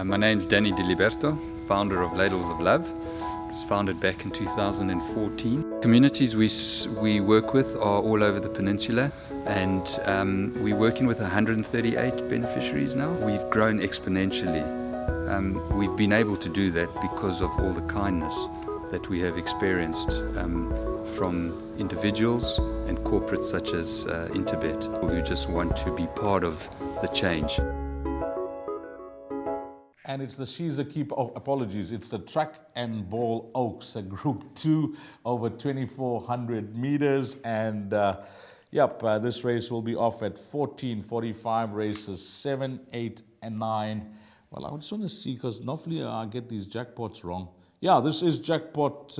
My name's Danny Diliberto, founder of Ladles of Love. It was founded back in 2014. Communities we work with are all over the peninsula, and we're working with 138 beneficiaries now. We've grown exponentially. We've been able to do that because of all the kindness that we have experienced from individuals and corporates such as Interbet, who just want to be part of the change. And it's the She's a Keeper, apologies, it's the Track and Ball Oaks, a Group 2 over 2,400 meters. And this race will be off at 14:45, races 7, 8, and 9. Well, I just want to see, because normally I get these jackpots wrong. Yeah, this is jackpot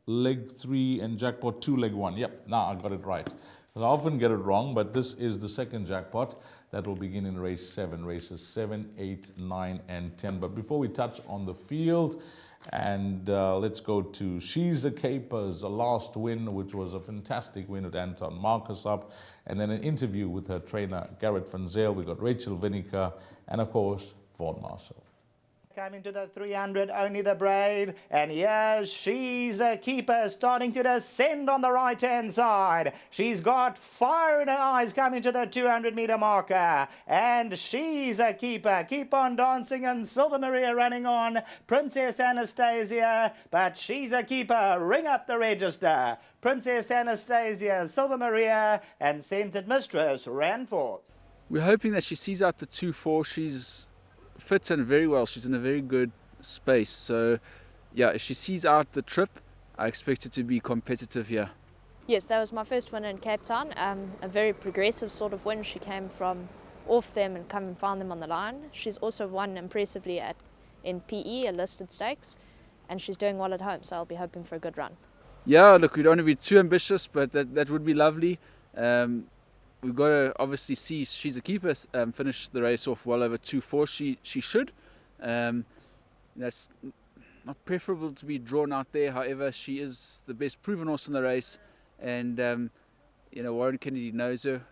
leg 3 and jackpot 2 leg 1. Yep, now I got it right. I often get it wrong, but this is the second jackpot that will begin in race 7, races 7, 8, 9, and 10. But before we touch on the field, and let's go to She's a Caper's last win, which was a fantastic win with Anton Marcus up, and then an interview with her trainer, Garrett van Zyl. We got Rachel Vinegar, and of course, Vaughan Marshall. Coming to the 300, only the brave, and yes, She's a Keeper starting to descend on the right-hand side. She's got fire in her eyes coming to the 200-meter marker, and She's a Keeper. Keep on dancing, and Silver Maria running on, Princess Anastasia, but She's a Keeper. Ring up the register. Princess Anastasia, Silver Maria, and Scented Mistress ran forth. We're hoping that she sees out the 2-4. She's fit and very well. She's in a very good space. So, yeah, if she sees out the trip, I expect her to be competitive here. Yes, that was my first win in Cape Town. A very progressive sort of win. She came from off them and come and found them on the line. She's also won impressively in PE, a listed stakes, and she's doing well at home, so I'll be hoping for a good run. Yeah, look, we don't want to be too ambitious, but that would be lovely. We've got to obviously see She's a Keeper finish the race off well over 2-4. She should. That's not preferable to be drawn out there. However, she is the best proven horse in the race, and Warren Kennedy knows her.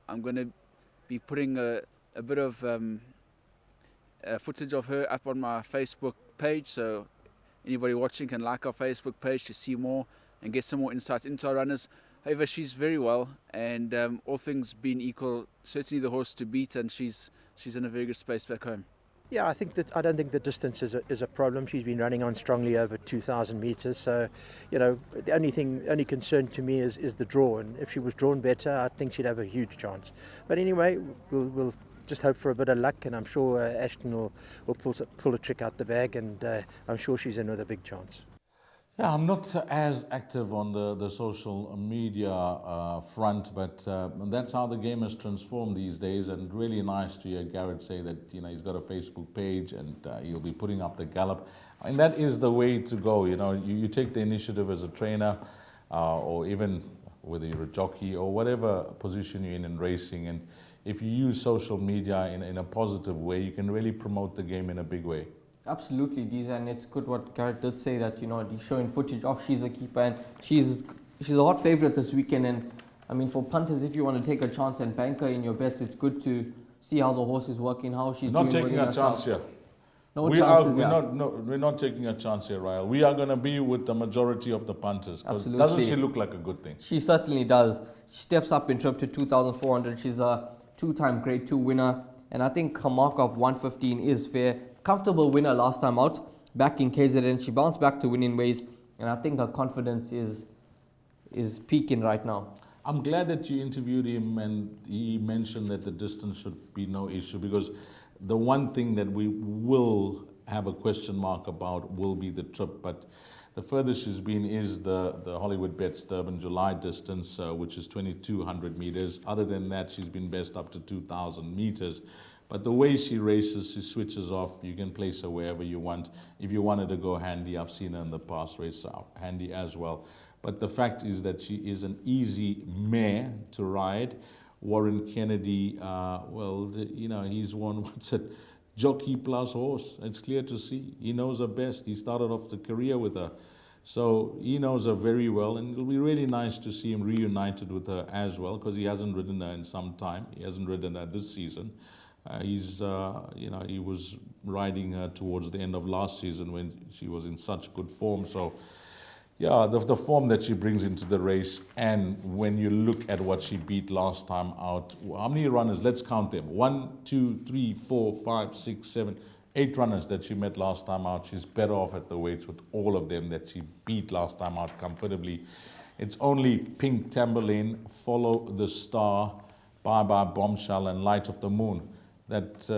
I'm going to be putting a bit of footage of her up on my Facebook page, so anybody watching can like our Facebook page to see more and get some more insights into our runners. However, she's very well, and all things being equal, certainly the horse to beat, and she's in a very good space back home. Yeah, I don't think the distance is a problem. She's been running on strongly over 2,000 meters. So, the only concern to me is the draw. And if she was drawn better, I think she'd have a huge chance. But anyway, we'll just hope for a bit of luck, and I'm sure Ashton will pull a trick out the bag, and I'm sure she's in with a big chance. Yeah, I'm not as active on the social media front, but that's how the game has transformed these days. And really nice to hear Garrett say that he's got a Facebook page and he'll be putting up the gallop. I mean, that is the way to go. You take the initiative as a trainer, or even whether you're a jockey or whatever position you're in racing. And if you use social media in a positive way, you can really promote the game in a big way. Absolutely, Deezer, and it's good what Garrett did say, that he's showing footage of She's a Keeper, and she's a hot favourite this weekend. And I mean, for punters, if you want to take a chance and bank her in your bets, it's good to see how the horse is working, how she's doing. Not taking a chance here. We're not taking a chance here, Ryle. We are going to be with the majority of the punters. Absolutely. Doesn't she look like a good thing? She certainly does. She steps up in trip to 2,400. She's a 2-time Grade 2 winner, and I think her mark of 115 is fair. Comfortable winner last time out, back in KZN. She bounced back to winning ways, and I think her confidence is peaking right now. I'm glad that you interviewed him and he mentioned that the distance should be no issue, because the one thing that we will have a question mark about will be the trip. But the furthest she's been is the Hollywood Bets Durban July distance, which is 2,200 meters. Other than that, she's been best up to 2,000 meters. But the way she races, she switches off. You can place her wherever you want. If you wanted to go handy, I've seen her in the past race handy as well. But the fact is that she is an easy mare to ride. Warren Kennedy, he's won, jockey plus horse. It's clear to see. He knows her best. He started off the career with her. So he knows her very well, and it'll be really nice to see him reunited with her as well, because he hasn't ridden her in some time. He hasn't ridden her this season. He was riding her towards the end of last season when she was in such good form. So, yeah, the form that she brings into the race, and when you look at what she beat last time out, how many runners? Let's count them. 1, 2, 3, 4, 5, 6, 7, 8 runners that she met last time out. She's better off at the weights with all of them that she beat last time out comfortably. It's only Pink Tambourine, Follow the Star, Bye Bye Bombshell, and Light of the Moon that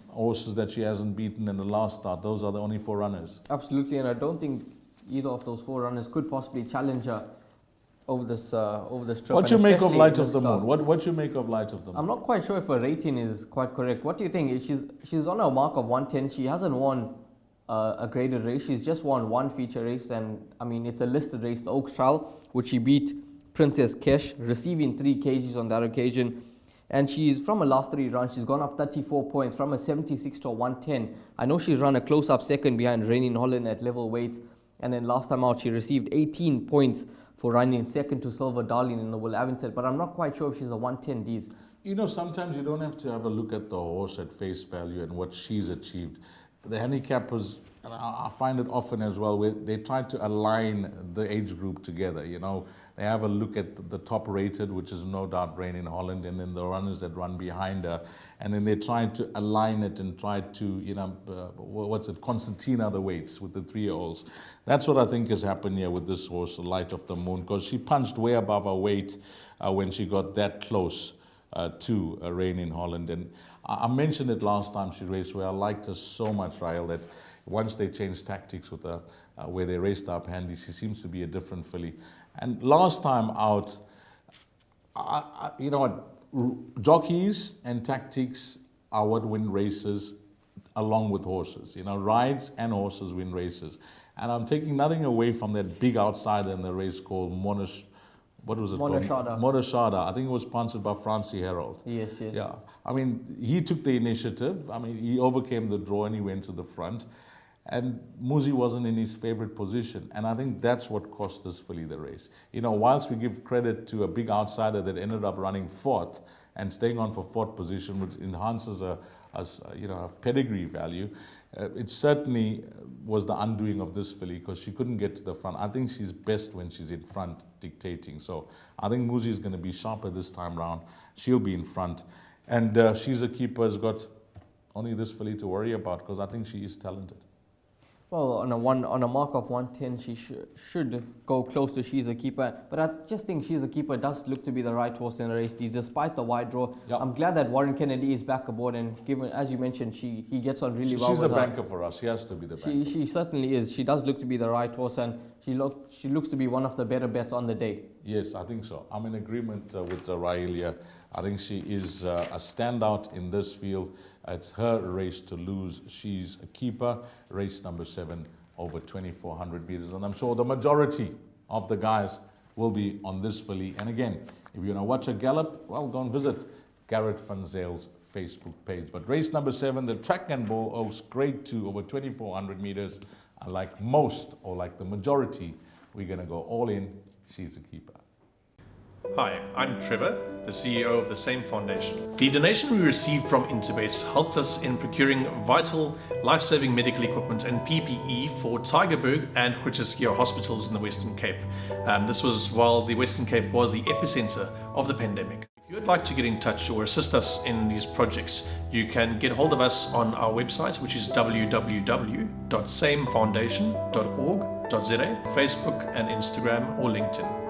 horses that she hasn't beaten in the last start. Those are the only 4 runners. Absolutely, and I don't think either of those 4 runners could possibly challenge her over this trip. What you make of Light of the Moon? What you make of Light of the Moon? I'm not quite sure if her rating is quite correct. What do you think? She's on a mark of 110. She hasn't won a graded race. She's just won 1 feature race, and I mean it's a listed race, the Oaks Trial, which she beat Princess Kesh, receiving 3 kgs on that occasion. And she's, from her last 3 runs, she's gone up 34 points from a 76 to a 110. I know she's run a close-up second behind Rain in Holland at level weight. And then last time out, she received 18 points for running second to Silver Darling in the Will Avonset. But I'm not quite sure if she's a 110 Ds. You know, sometimes you don't have to have a look at the horse at face value and what she's achieved. The handicappers, and I find it often as well, where they try to align the age group together, you know. They have a look at the top rated, which is no doubt Rain in Holland, and then the runners that run behind her. And then they try to align it and try to, concertina the weights with the 3-year-olds. That's what I think has happened here with this horse, the Light of the Moon, because she punched way above her weight when she got that close to Rain in Holland. And I mentioned it last time she raced, where I liked her so much, Rael, that once they changed tactics with her, where they raced up handy, she seems to be a different filly. And last time out, you know what, jockeys and tactics are what win races along with horses. You know, rides and horses win races. And I'm taking nothing away from that big outsider in the race called Monashada. I think it was sponsored by Francie Herald. Yes. Yeah. I mean, he took the initiative. I mean, he overcame the draw and he went to the front. And Muzi wasn't in his favorite position. And I think that's what cost this filly the race. You know, whilst we give credit to a big outsider that ended up running 4th and staying on for 4th position, which enhances a pedigree value, it certainly was the undoing of this filly because she couldn't get to the front. I think she's best when she's in front dictating. So I think Muzi is going to be sharper this time round. She'll be in front. And She's a Keeper has got only this filly to worry about because I think she is talented. Well, on a mark of 110, she should go close to She's a Keeper. But I just think She's a Keeper does look to be the right horse in the race, despite the wide draw. Yep. I'm glad that Warren Kennedy is back aboard, and given, as you mentioned, he gets on really well with her. She's a banker for us. She has to be the banker. She certainly is. She does look to be the right horse, and she looks to be one of the better bets on the day. Yes, I think so. I'm in agreement with Raelia. I think she is a standout in this field. It's her race to lose. She's a Keeper, race number 7 over 2,400 meters. And I'm sure the majority of the guys will be on this filly. And again, if you want to watch a gallop, well, go and visit Garrett Van Zyle's Facebook page. But race number 7, the Track and Bull Oaks, grade 2 over 2,400 meters. And like most, or like the majority, we're going to go all in. She's a Keeper. Hi, I'm Trevor, the CEO of the same foundation. The donation we received from Interbase helped us in procuring vital, life-saving medical equipment and PPE for Tygerberg and Groote hospitals in the Western Cape. This was while the Western Cape was the epicenter of the pandemic. If you would like to get in touch or assist us in these projects, you can get hold of us on our website, which is www.samefoundation.org.za, Facebook and Instagram or LinkedIn.